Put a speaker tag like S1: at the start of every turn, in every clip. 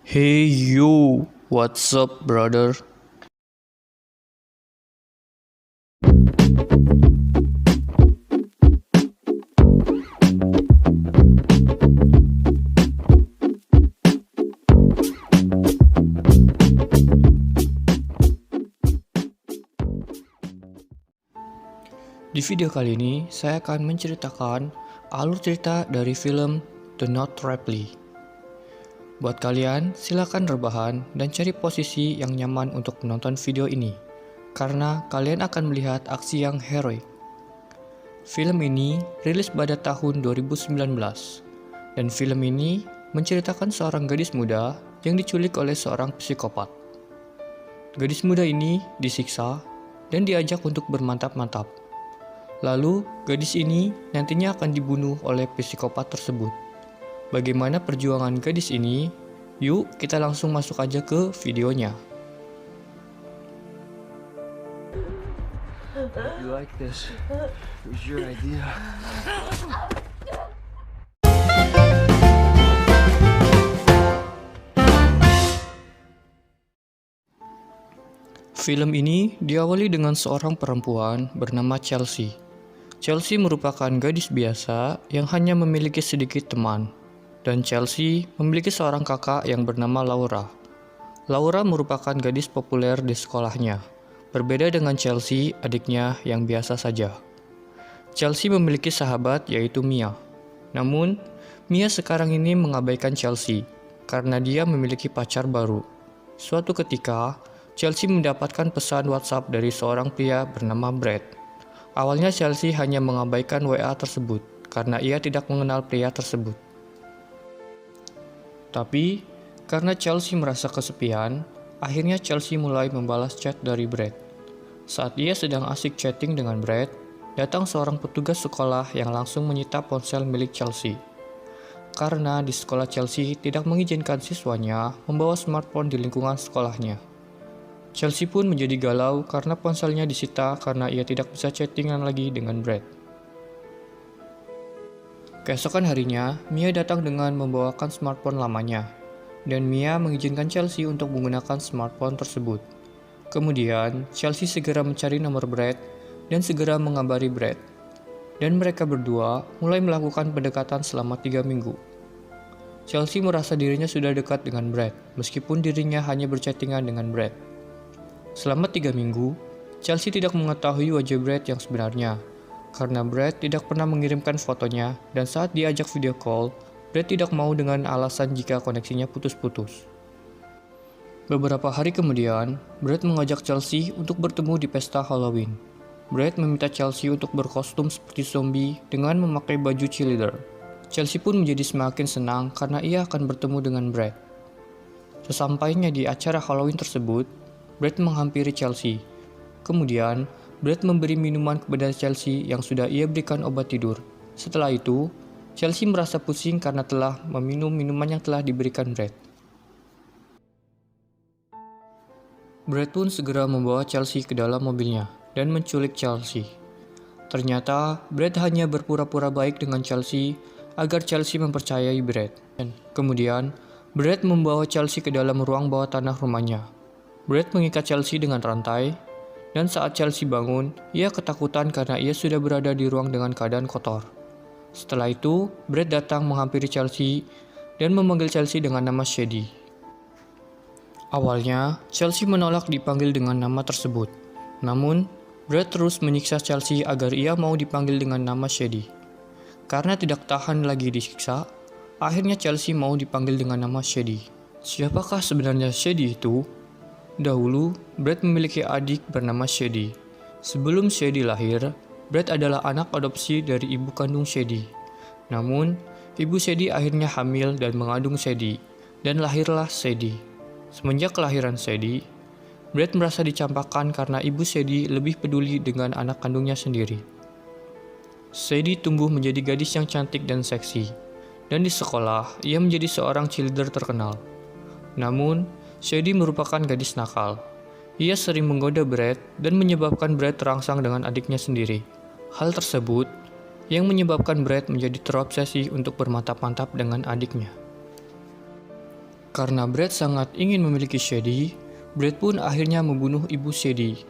S1: Hey you, what's up brother? Di video kali ini, saya akan menceritakan alur cerita dari film The Not Reply. Buat kalian, silakan rebahan dan cari posisi yang nyaman untuk menonton video ini, karena kalian akan melihat aksi yang heroik. Film ini rilis pada tahun 2019, dan film ini menceritakan seorang gadis muda yang diculik oleh seorang psikopat. Gadis muda ini disiksa dan diajak untuk bermantap-mantap. Lalu, gadis ini nantinya akan dibunuh oleh psikopat tersebut. Bagaimana perjuangan gadis ini? Yuk, kita langsung masuk aja ke videonya.
S2: You like this? It was your idea.
S1: Film ini diawali dengan seorang perempuan bernama Chelsea. Chelsea merupakan gadis biasa yang hanya memiliki sedikit teman. Dan Chelsea memiliki seorang kakak yang bernama Laura. Laura merupakan gadis populer di sekolahnya. Berbeda dengan Chelsea, adiknya yang biasa saja. Chelsea memiliki sahabat yaitu Mia. Namun, Mia sekarang ini mengabaikan Chelsea karena dia memiliki pacar baru. Suatu ketika, Chelsea mendapatkan pesan WhatsApp dari seorang pria bernama Brad. Awalnya Chelsea hanya mengabaikan WA tersebut karena ia tidak mengenal pria tersebut. Tapi, karena Chelsea merasa kesepian, akhirnya Chelsea mulai membalas chat dari Brad. Saat ia sedang asik chatting dengan Brad, datang seorang petugas sekolah yang langsung menyita ponsel milik Chelsea. Karena di sekolah Chelsea tidak mengizinkan siswanya membawa smartphone di lingkungan sekolahnya. Chelsea pun menjadi galau karena ponselnya disita karena ia tidak bisa chattingan lagi dengan Brad. Keesokan harinya, Mia datang dengan membawakan smartphone lamanya, dan Mia mengizinkan Chelsea untuk menggunakan smartphone tersebut. Kemudian, Chelsea segera mencari nomor Brad dan segera mengabari Brad. Dan mereka berdua mulai melakukan pendekatan selama 3 minggu. Chelsea merasa dirinya sudah dekat dengan Brad, meskipun dirinya hanya berchattingan dengan Brad. Selama 3 minggu, Chelsea tidak mengetahui wajah Brad yang sebenarnya, karena Brad tidak pernah mengirimkan fotonya dan saat diajak video call, Brad tidak mau dengan alasan jika koneksinya putus-putus. Beberapa hari kemudian, Brad mengajak Chelsea untuk bertemu di pesta Halloween. Brad meminta Chelsea untuk berkostum seperti zombie dengan memakai baju cheerleader. Chelsea pun menjadi semakin senang karena ia akan bertemu dengan Brad. Sesampainya di acara Halloween tersebut, Brad menghampiri Chelsea. Kemudian, Brad memberi minuman kepada Chelsea yang sudah ia berikan obat tidur. Setelah itu, Chelsea merasa pusing karena telah meminum minuman yang telah diberikan Brad. Brad pun segera membawa Chelsea ke dalam mobilnya dan menculik Chelsea. Ternyata, Brad hanya berpura-pura baik dengan Chelsea agar Chelsea mempercayai Brad. Kemudian, Brad membawa Chelsea ke dalam ruang bawah tanah rumahnya. Brad mengikat Chelsea dengan rantai, dan saat Chelsea bangun, ia ketakutan karena ia sudah berada di ruang dengan keadaan kotor. Setelah itu, Brad datang menghampiri Chelsea dan memanggil Chelsea dengan nama Shady. Awalnya, Chelsea menolak dipanggil dengan nama tersebut. Namun, Brad terus menyiksa Chelsea agar ia mau dipanggil dengan nama Shady. Karena tidak tahan lagi disiksa, akhirnya Chelsea mau dipanggil dengan nama Shady. Siapakah sebenarnya Shady itu? Dahulu, Brad memiliki adik bernama Shady. Sebelum Shady lahir, Brad adalah anak adopsi dari ibu kandung Shady. Namun, ibu Shady akhirnya hamil dan mengandung Shady, dan lahirlah Shady. Semenjak kelahiran Shady, Brad merasa dicampakkan karena ibu Shady lebih peduli dengan anak kandungnya sendiri. Shady tumbuh menjadi gadis yang cantik dan seksi, dan di sekolah ia menjadi seorang cheerleader terkenal. Namun, Shady merupakan gadis nakal. Ia sering menggoda Brad dan menyebabkan Brad terangsang dengan adiknya sendiri. Hal tersebut yang menyebabkan Brad menjadi terobsesi untuk bermantap-mantap dengan adiknya. Karena Brad sangat ingin memiliki Shady, Brad pun akhirnya membunuh ibu Shady.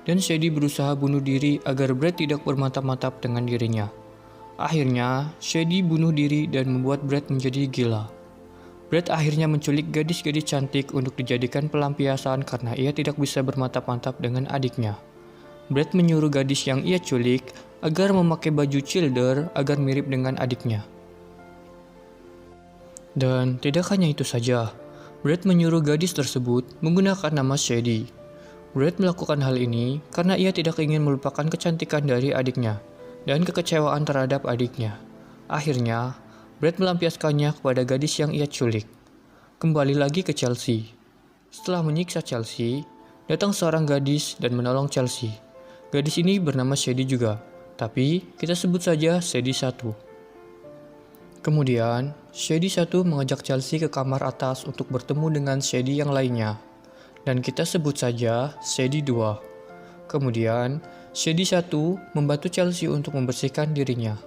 S1: Dan Shady berusaha bunuh diri agar Brad tidak bermantap-mantap dengan dirinya. Akhirnya, Shady bunuh diri dan membuat Brad menjadi gila. Brad akhirnya menculik gadis-gadis cantik untuk dijadikan pelampiasan karena ia tidak bisa bermantap-mantap dengan adiknya. Brad menyuruh gadis yang ia culik agar memakai baju Childer agar mirip dengan adiknya. Dan tidak hanya itu saja, Brad menyuruh gadis tersebut menggunakan nama Shady. Brad melakukan hal ini karena ia tidak ingin melupakan kecantikan dari adiknya dan kekecewaan terhadap adiknya. Akhirnya, Brad melampiaskannya kepada gadis yang ia culik. Kembali lagi ke Chelsea. Setelah menyiksa Chelsea, datang seorang gadis dan menolong Chelsea. Gadis ini bernama Shady juga, tapi kita sebut saja Shady 1. Kemudian, Shady 1 mengajak Chelsea ke kamar atas untuk bertemu dengan Shady yang lainnya. Dan kita sebut saja Shady 2. Kemudian, Shady 1 membantu Chelsea untuk membersihkan dirinya.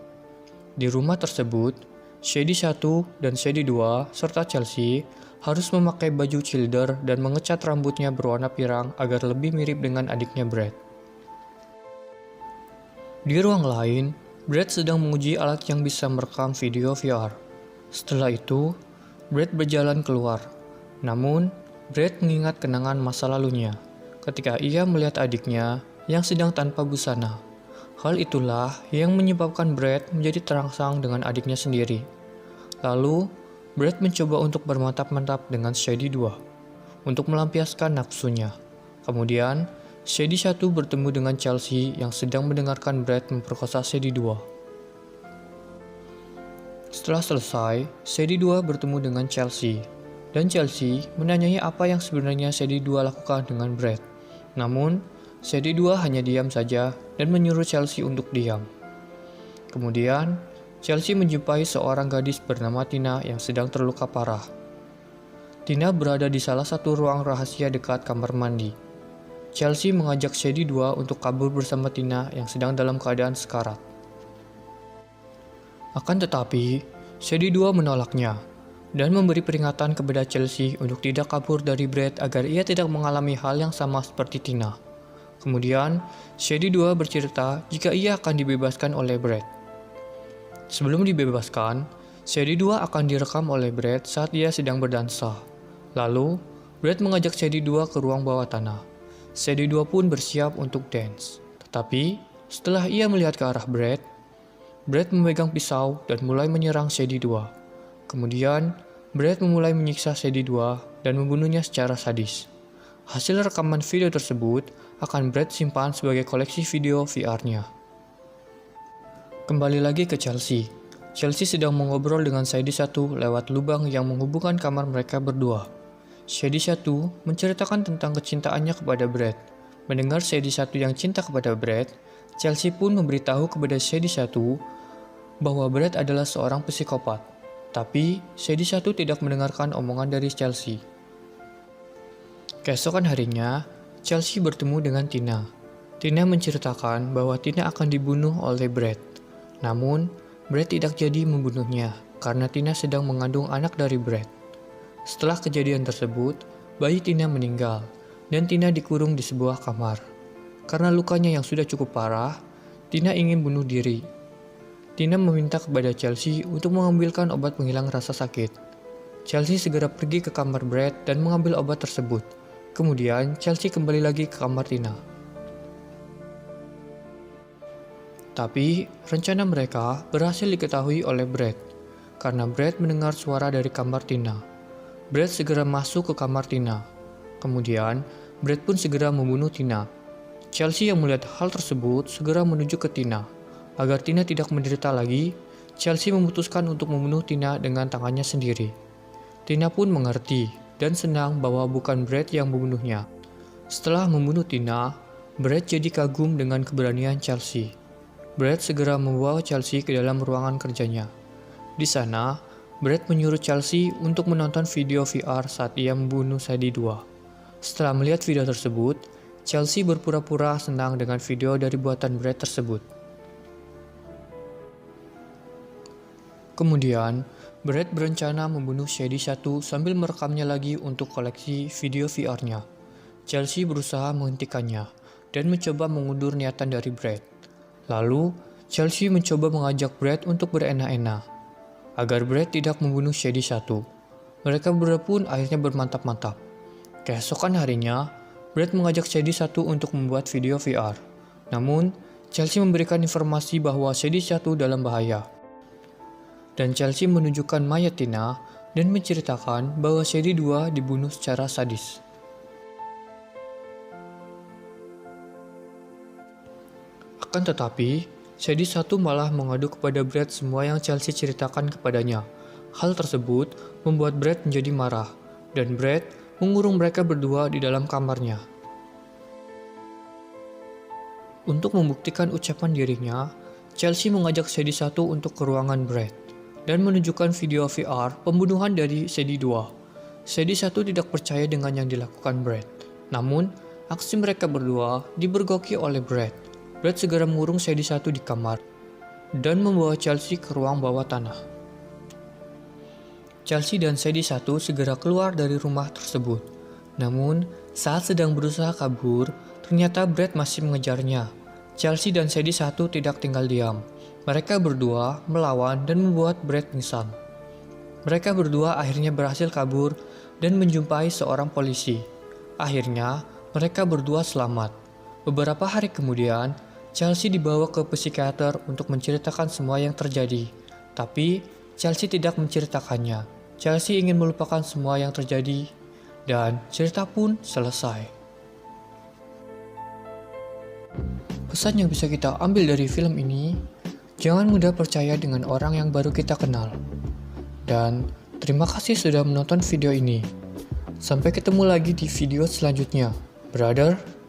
S1: Di rumah tersebut, Shady 1 dan Shady 2 serta Chelsea harus memakai baju Childer dan mengecat rambutnya berwarna pirang agar lebih mirip dengan adiknya Brad. Di ruang lain, Brad sedang menguji alat yang bisa merekam video VR. Setelah itu, Brad berjalan keluar. Namun, Brad mengingat kenangan masa lalunya ketika ia melihat adiknya yang sedang tanpa busana. Hal itulah yang menyebabkan Brad menjadi terangsang dengan adiknya sendiri. Lalu, Brad mencoba untuk bermantap-mantap dengan Shady 2 untuk melampiaskan nafsunya. Kemudian, Shady 1 bertemu dengan Chelsea yang sedang mendengarkan Brad memperkosa Shady 2. Setelah selesai, Shady 2 bertemu dengan Chelsea, dan Chelsea menanyai apa yang sebenarnya Shady 2 lakukan dengan Brad. Namun, Shady 2 hanya diam saja dan menyuruh Chelsea untuk diam. Kemudian, Chelsea menjumpai seorang gadis bernama Tina yang sedang terluka parah. Tina berada di salah satu ruang rahasia dekat kamar mandi. Chelsea mengajak Shady 2 untuk kabur bersama Tina yang sedang dalam keadaan sekarat. Akan tetapi, Shady 2 menolaknya dan memberi peringatan kepada Chelsea untuk tidak kabur dari Brad agar ia tidak mengalami hal yang sama seperti Tina. Kemudian, Shady 2 bercerita jika ia akan dibebaskan oleh Brad. Sebelum dibebaskan, Shady 2 akan direkam oleh Brad saat ia sedang berdansa. Lalu, Brad mengajak Shady 2 ke ruang bawah tanah. Shady 2 pun bersiap untuk dance. Tetapi, setelah ia melihat ke arah Brad memegang pisau dan mulai menyerang Shady 2. Kemudian, Brad memulai menyiksa Shady 2 dan membunuhnya secara sadis. Hasil rekaman video tersebut akan Brad simpan sebagai koleksi video VR-nya. Kembali lagi ke Chelsea. Chelsea sedang mengobrol dengan Shady 1 lewat lubang yang menghubungkan kamar mereka berdua. Shady 1 menceritakan tentang kecintaannya kepada Brad. Mendengar Shady 1 yang cinta kepada Brad, Chelsea pun memberitahu kepada Shady 1 bahwa Brad adalah seorang psikopat. Tapi, Shady 1 tidak mendengarkan omongan dari Chelsea. Keesokan harinya, Chelsea bertemu dengan Tina. Tina menceritakan bahwa Tina akan dibunuh oleh Brad. Namun, Brad tidak jadi membunuhnya karena Tina sedang mengandung anak dari Brad. Setelah kejadian tersebut, bayi Tina meninggal, dan Tina dikurung di sebuah kamar. Karena lukanya yang sudah cukup parah, Tina ingin bunuh diri. Tina meminta kepada Chelsea untuk mengambilkan obat penghilang rasa sakit. Chelsea segera pergi ke kamar Brad dan mengambil obat tersebut. Kemudian, Chelsea kembali lagi ke kamar Tina. Tapi, rencana mereka berhasil diketahui oleh Brad, karena Brad mendengar suara dari kamar Tina. Brad segera masuk ke kamar Tina. Kemudian, Brad pun segera membunuh Tina. Chelsea yang melihat hal tersebut segera menuju ke Tina. Agar Tina tidak menderita lagi, Chelsea memutuskan untuk membunuh Tina dengan tangannya sendiri. Tina pun mengerti dan senang bahwa bukan Brad yang membunuhnya. Setelah membunuh Tina, Brad jadi kagum dengan keberanian Chelsea. Brad segera membawa Chelsea ke dalam ruangan kerjanya. Di sana, Brad menyuruh Chelsea untuk menonton video VR saat ia membunuh Shady 2. Setelah melihat video tersebut, Chelsea berpura-pura senang dengan video dari buatan Brad tersebut. Kemudian, Brad berencana membunuh Shady 1 sambil merekamnya lagi untuk koleksi video VR-nya. Chelsea berusaha menghentikannya dan mencoba mengundur niatan dari Brad. Lalu, Chelsea mencoba mengajak Brad untuk berenak-enak agar Brad tidak membunuh Shady 1. Mereka berdua pun akhirnya bermantap-mantap. Keesokan harinya, Brad mengajak Shady 1 untuk membuat video VR. Namun, Chelsea memberikan informasi bahwa Shady 1 dalam bahaya. Dan Chelsea menunjukkan mayat Tina dan menceritakan bahwa Shady 2 dibunuh secara sadis. Akan tetapi, Shady 1 malah mengadu kepada Brad semua yang Chelsea ceritakan kepadanya. Hal tersebut membuat Brad menjadi marah, dan Brad mengurung mereka berdua di dalam kamarnya. Untuk membuktikan ucapan dirinya, Chelsea mengajak Shady 1 untuk ke ruangan Brad dan menunjukkan video VR pembunuhan dari Shady 2. Shady 1 tidak percaya dengan yang dilakukan Brad. Namun, aksi mereka berdua dibergoki oleh Brad. Brad segera mengurung Shady 1 di kamar dan membawa Chelsea ke ruang bawah tanah. Chelsea dan Shady 1 segera keluar dari rumah tersebut. Namun, saat sedang berusaha kabur, ternyata Brad masih mengejarnya. Chelsea dan Shady 1 tidak tinggal diam. Mereka berdua melawan dan membuat Brad pingsan. Mereka berdua akhirnya berhasil kabur dan menjumpai seorang polisi. Akhirnya, mereka berdua selamat. Beberapa hari kemudian, Chelsea dibawa ke psikiater untuk menceritakan semua yang terjadi. Tapi, Chelsea tidak menceritakannya. Chelsea ingin melupakan semua yang terjadi, dan cerita pun selesai. Pesan yang bisa kita ambil dari film ini, jangan mudah percaya dengan orang yang baru kita kenal. Dan terima kasih sudah menonton video ini. Sampai ketemu lagi di video selanjutnya, brother.